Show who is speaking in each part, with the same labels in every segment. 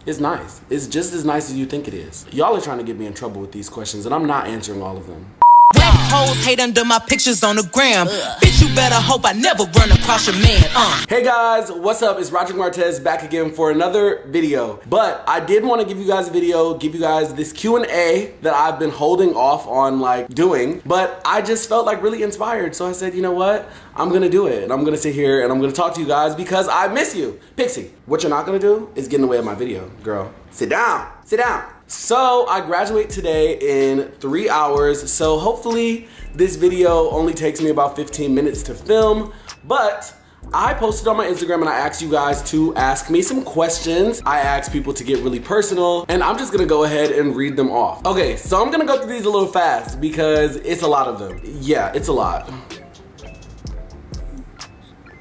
Speaker 1: It's nice. It's just as nice as you think it is. Y'all are trying to get me in trouble with these questions, and I'm not answering all of them.
Speaker 2: Wet hoes hate under my pictures on the gram. Bitch, you better hope I never run across your man.
Speaker 1: Hey guys, what's up? It's RODERICMARTEZ back again for another video. But I did want to give you guys a video, give you guys this Q&A that I've been holding off on like doing. But I just felt like really inspired. So I said, you know what? I'm gonna do it. And I'm gonna sit here and I'm gonna talk to you guys because I miss you. Pixie, what you're not gonna do is get in the way of my video, girl. Sit down, sit down. So I graduate today in 3 hours, so hopefully this video only takes me about 15 minutes to film, but I posted on my Instagram and I asked you guys to ask me some questions. I asked people to get really personal, and I'm just gonna go ahead and read them off. Okay, so I'm gonna go through these a little fast because it's a lot of them. Yeah, it's a lot.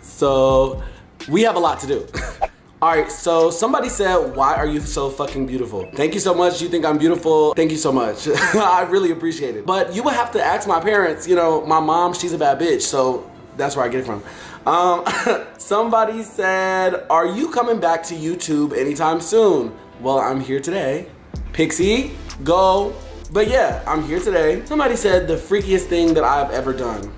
Speaker 1: So we have a lot to do. All right, so somebody said, why are you so fucking beautiful? Thank you so much. You think I'm beautiful? Thank you so much. I really appreciate it. But you would have to ask my parents. You know, my mom, she's a bad bitch, so that's where I get it from. Somebody said, are you coming back to YouTube anytime soon? Well, I'm here today. Pixie, go. But yeah, I'm here today. Somebody said the freakiest thing that I've ever done.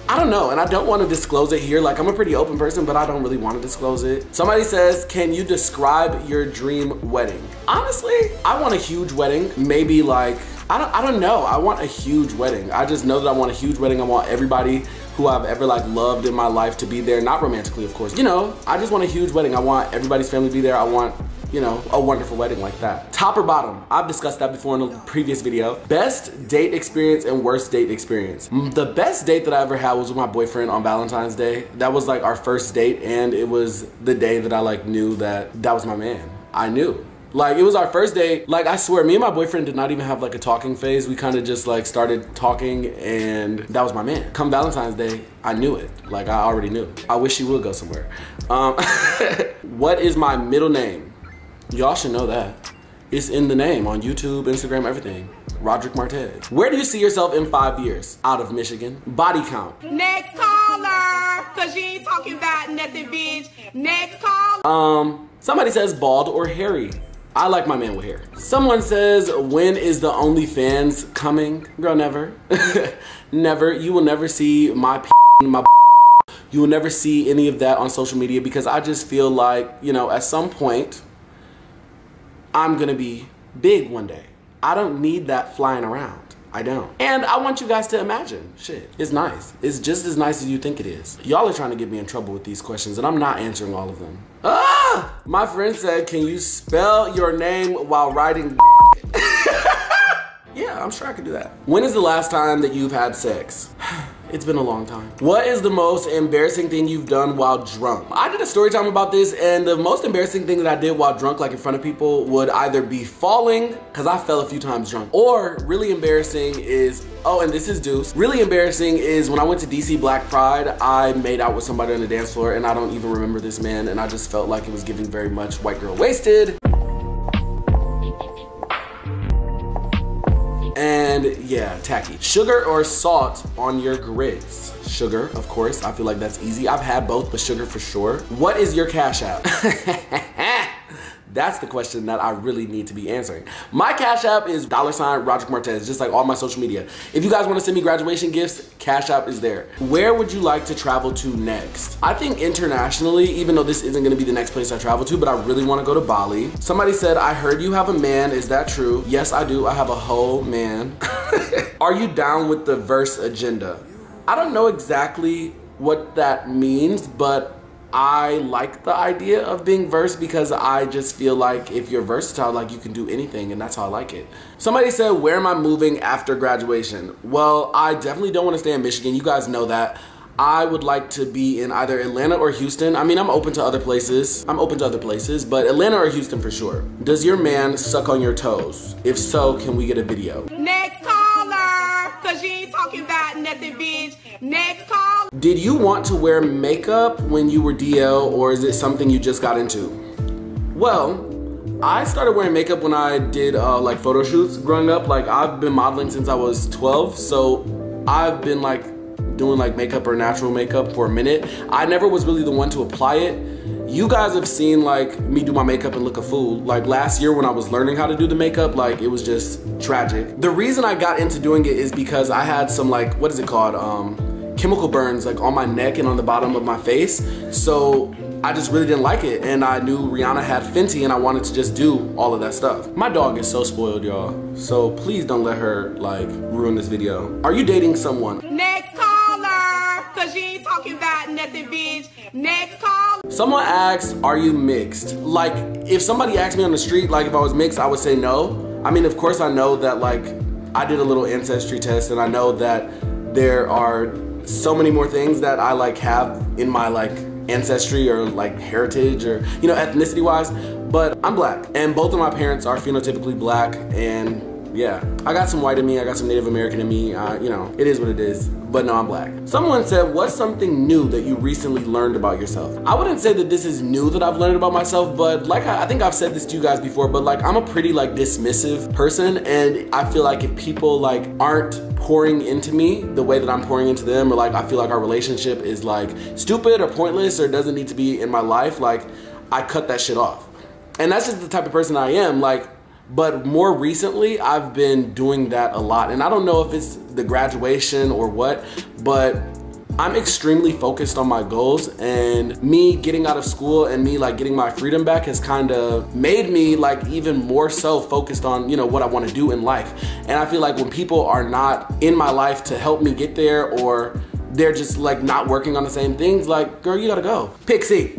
Speaker 1: I don't know, and I don't want to disclose it here. Like, I'm a pretty open person, but I don't really want to disclose it. Somebody says, can you describe your dream wedding? Honestly, I want a huge wedding. Maybe like, I don't know. I want a huge wedding. I just know that I want a huge wedding. I want everybody who I've ever like loved in my life to be there. Not romantically, of course. You know, I just want a huge wedding. I want everybody's family to be there. I want, you know, a wonderful wedding like that. Top or bottom? I've discussed that before in a previous video. Best date experience and worst date experience. The best date that I ever had was with my boyfriend on Valentine's Day. That was like our first date, and it was the day that I like knew that that was my man. I knew. Like, it was our first date. Like, I swear, me and my boyfriend did not even have like a talking phase. We kind of just like started talking, and that was my man. Come Valentine's Day, I knew it. Like, I already knew. I wish he would go somewhere. What is my middle name? Y'all should know that. It's in the name on YouTube, Instagram, everything. RODERICMARTEZ. Where do you see yourself in 5 years? Out of Michigan. Body count.
Speaker 3: Next caller, cause you ain't talking about nothing, bitch. Next caller.
Speaker 1: Somebody says bald or hairy. I like my man with hair. Someone says, when is the OnlyFans coming? Girl, never. Never. You will never see my you will never see any of that on social media because I just feel like, you know, at some point, I'm gonna be big one day. I don't need that flying around. I don't. And I want you guys to imagine, shit, it's nice. It's just as nice as you think it is. Y'all are trying to get me in trouble with these questions, and I'm not answering all of them. Ah! My friend said, can you spell your name while writing? Yeah, I'm sure I could do that. When is the last time that you've had sex? It's been a long time. What is the most embarrassing thing you've done while drunk? I did a story time about this, and the most embarrassing thing that I did while drunk, like in front of people, would either be falling, because I fell a few times drunk, or really embarrassing is, oh, and this is Deuce. Really embarrassing is when I went to DC Black Pride, I made out with somebody on the dance floor, and I don't even remember this man, and I just felt like it was giving very much white girl wasted. And yeah, tacky. Sugar or salt on your grits? Sugar, of course. I feel like that's easy. I've had both, but sugar for sure. What is your Cash App? That's the question that I really need to be answering. My Cash App is $RODERICMARTEZ, just like all my social media. If you guys want to send me graduation gifts, Cash App is there. Where would you like to travel to next? I think internationally, even though this isn't going to be the next place I travel to, but I really want to go to Bali. Somebody said, I heard you have a man. Is that true? Yes, I do. I have a whole man. Are you down with the verse agenda? I don't know exactly what that means, but I like the idea of being versed because I just feel like if you're versatile, like you can do anything, and that's how I like it. Somebody said, where am I moving after graduation? Well, I definitely don't want to stay in Michigan. You guys know that. I would like to be in either Atlanta or Houston. I mean, I'm open to other places. But Atlanta or Houston for sure. Does your man suck on your toes? If so, can we get a video?
Speaker 3: Next caller, cause you ain't talking about nothing, bitch. Next caller.
Speaker 1: Did you want to wear makeup when you were DL, or is it something you just got into? Well, I started wearing makeup when I did like photo shoots growing up. Like, I've been modeling since I was 12, so I've been like doing like makeup or natural makeup for a minute. I never was really the one to apply it. You guys have seen like me do my makeup and look a fool. Like last year when I was learning how to do the makeup, like it was just tragic. The reason I got into doing it is because I had some like, what is it called? Chemical burns like on my neck and on the bottom of my face. So I just really didn't like it, and I knew Rihanna had Fenty and I wanted to just do all of that stuff. My dog is so spoiled, y'all. So please don't let her like ruin this video. Are you dating someone?
Speaker 3: Next caller, cause you ain't talking about nothing, bitch. Next caller.
Speaker 1: Someone asked, are you mixed? Like if somebody asked me on the street, like if I was mixed, I would say no. I mean, of course I know that like I did a little ancestry test and I know that there are so many more things that I like have in my like ancestry or like heritage or, you know, ethnicity wise, but I'm black and both of my parents are phenotypically black, and yeah, I got some white in me, I got some Native American in me, you know, it is what it is, but no, I'm black. Someone said, what's something new that you recently learned about yourself? I wouldn't say that this is new that I've learned about myself, but like I think I've said this to you guys before, but like I'm a pretty like dismissive person, and I feel like if people like aren't pouring into me the way that I'm pouring into them, or like I feel like our relationship is like stupid or pointless or doesn't need to be in my life, like I cut that shit off. And that's just the type of person I am, like, but more recently I've been doing that a lot, and I don't know if it's the graduation or what, but I'm extremely focused on my goals, and me getting out of school and me like getting my freedom back has kind of made me like even more so focused on, you know, what I want to do in life. And I feel like when people are not in my life to help me get there, or they're just like not working on the same things, like, girl, you gotta go. Pixie,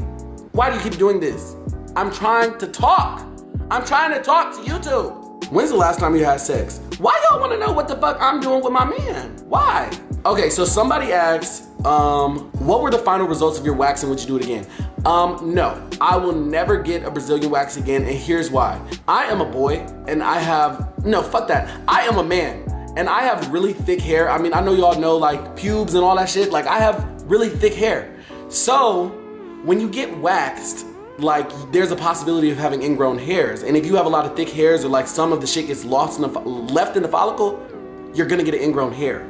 Speaker 1: why do you keep doing this? I'm trying to talk. I'm trying to talk to you two. When's the last time you had sex? Why y'all wanna know what the fuck I'm doing with my man? Why? Okay, so somebody asked, what were the final results of your wax and would you do it again? No, I will never get a Brazilian wax again, and here's why. I am a boy, and I have, no, fuck that. I am a man, and I have really thick hair. I mean, I know y'all know like pubes and all that shit. Like I have really thick hair. So when you get waxed, like there's a possibility of having ingrown hairs. And if you have a lot of thick hairs, or like some of the shit gets lost in left in the follicle, you're gonna get an ingrown hair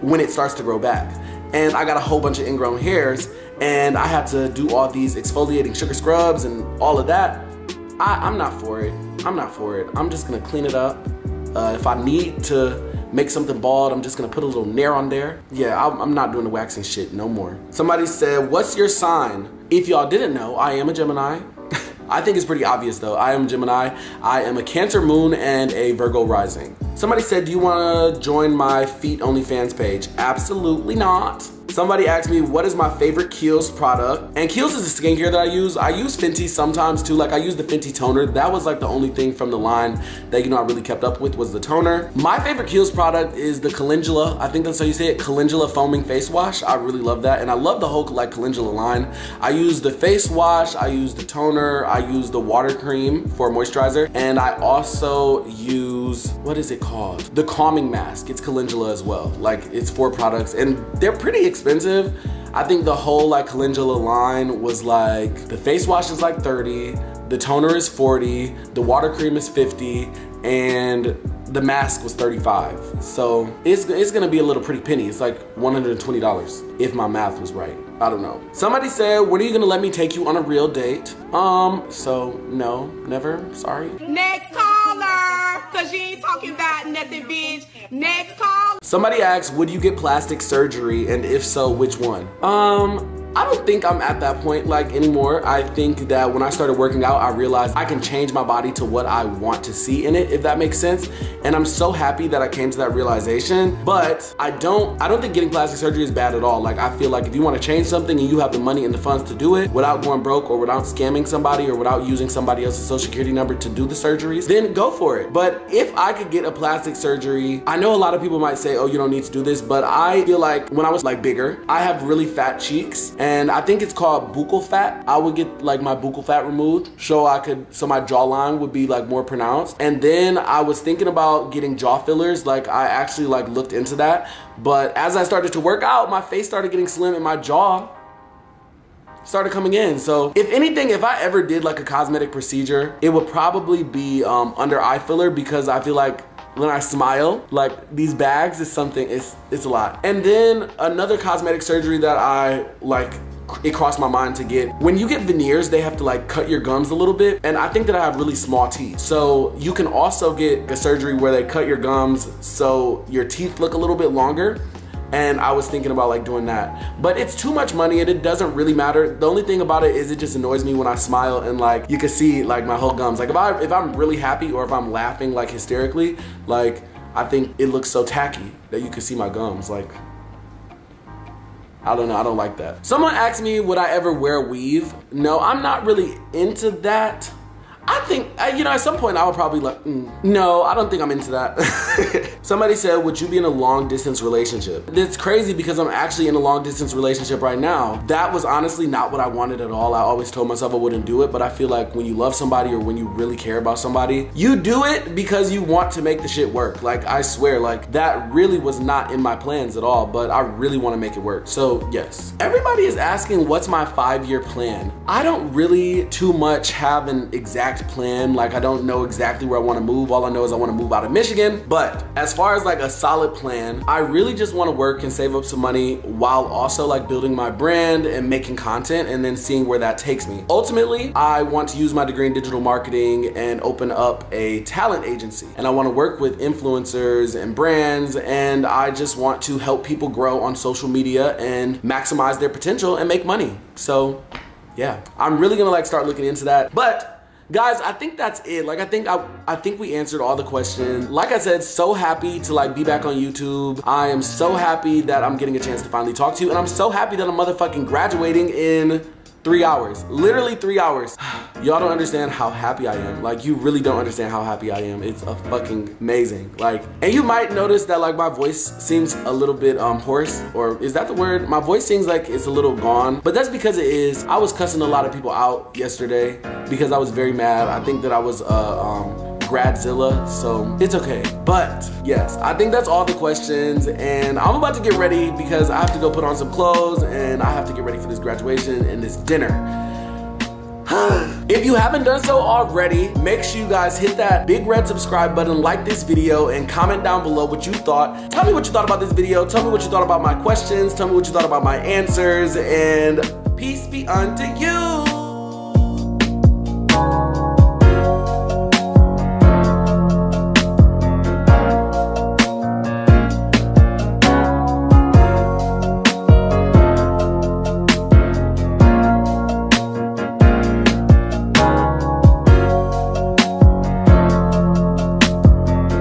Speaker 1: when it starts to grow back. And I got a whole bunch of ingrown hairs, and I had to do all these exfoliating sugar scrubs and all of that. I'm not for it. I'm not for it. I'm just gonna clean it up. If I need to make something bald, I'm just gonna put a little nair on there. Yeah, I'm not doing the waxing shit no more. Somebody said, what's your sign? If y'all didn't know, I am a Gemini. I think it's pretty obvious though. I am a Gemini. I am a Cancer moon and a Virgo rising. Somebody said, do you wanna join my feet OnlyFans page? Absolutely not. Somebody asked me, what is my favorite Kiehl's product? And Kiehl's is the skincare that I use. I use Fenty sometimes too. Like I use the Fenty toner. That was like the only thing from the line that, you know, I really kept up with was the toner. My favorite Kiehl's product is the Calendula. I think that's how you say it. Calendula foaming face wash. I really love that. And I love the whole like Calendula line. I use the face wash. I use the toner. I use the water cream for moisturizer. And I also use, what is it called? The calming mask. It's Calendula as well. Like it's 4 products and they're pretty expensive. I think the whole like Calendula line was like, the face wash is like 30, the toner is 40, the water cream is 50, and the mask was 35. So it's gonna be a little pretty penny. It's like $120 if my math was right. I don't know. Somebody said, when are you gonna let me take you on a real date? So no, never, sorry.
Speaker 3: Next caller, cause you ain't talking about nothing, bitch. Next caller.
Speaker 1: Somebody asked, would you get plastic surgery, and if so, which one? I don't think I'm at that point like anymore. I think that when I started working out, I realized I can change my body to what I want to see in it, if that makes sense. And I'm so happy that I came to that realization. But I don't think getting plastic surgery is bad at all. Like I feel like if you want to change something and you have the money and the funds to do it without going broke or without scamming somebody or without using somebody else's social security number to do the surgeries, then go for it. But if I could get a plastic surgery, I know a lot of people might say, oh, you don't need to do this, but I feel like when I was like bigger, I have really fat cheeks. And I think it's called buccal fat. I would get like my buccal fat removed so my jawline would be like more pronounced. And then I was thinking about getting jaw fillers. Like I actually like looked into that. But as I started to work out, my face started getting slim and my jaw started coming in. So if anything, if I ever did like a cosmetic procedure, it would probably be under eye filler, because I feel like when I smile, like these bags is something, it's a lot. And then another cosmetic surgery that I like it crossed my mind to get, when you get veneers, they have to like cut your gums a little bit, and I think that I have really small teeth. So you can also get a surgery where they cut your gums so your teeth look a little bit longer. And I was thinking about like doing that. But it's too much money and it doesn't really matter. The only thing about it is it just annoys me when I smile and like you can see like my whole gums. Like if I'm really happy or if I'm laughing like hysterically, like I think it looks so tacky that you can see my gums. Like, I don't know, I don't like that. Someone asked me, would I ever wear a weave? No, I'm not really into that. I think, you know, at some point I would probably like, no, I don't think I'm into that. Somebody said, would you be in a long distance relationship? It's crazy because I'm actually in a long distance relationship right now. That was honestly not what I wanted at all. I always told myself I wouldn't do it, but I feel like when you love somebody or when you really care about somebody, you do it because you want to make the shit work. Like, I swear, like that really was not in my plans at all, but I really want to make it work. So yes. Everybody is asking, what's my 5-year plan? I don't really too much have an exact plan. Like, I don't know exactly where I want to move. All I know is I want to move out of Michigan. But as far as like a solid plan, I really just want to work and save up some money while also like building my brand and making content and then seeing where that takes me. Ultimately, I want to use my degree in digital marketing and open up a talent agency. And I want to work with influencers and brands, and I just want to help people grow on social media and maximize their potential and make money. So yeah, I'm really gonna like start looking into that. But guys, I think that's it. Like, I think we answered all the questions. Like I said, so happy to like be back on YouTube. I am so happy that I'm getting a chance to finally talk to you, and I'm so happy that I'm motherfucking graduating in 3 hours. Literally 3 hours. Y'all don't understand how happy I am. Like, you really don't understand how happy I am. It's a fucking amazing. Like, and you might notice that like my voice seems a little bit hoarse, or is that the word? My voice seems like it's a little gone, but that's because it is. I was cussing a lot of people out yesterday because I was very mad. I think that I was Gradzilla, so it's okay. But yes, I think that's all the questions, and I'm about to get ready because I have to go put on some clothes and I have to get ready for this graduation and this dinner. If you haven't done so already, make sure you guys hit that big red subscribe button, like this video, and comment down below what you thought. Tell me what you thought about this video. Tell me what you thought about my questions. Tell me what you thought about my answers, and peace be unto you.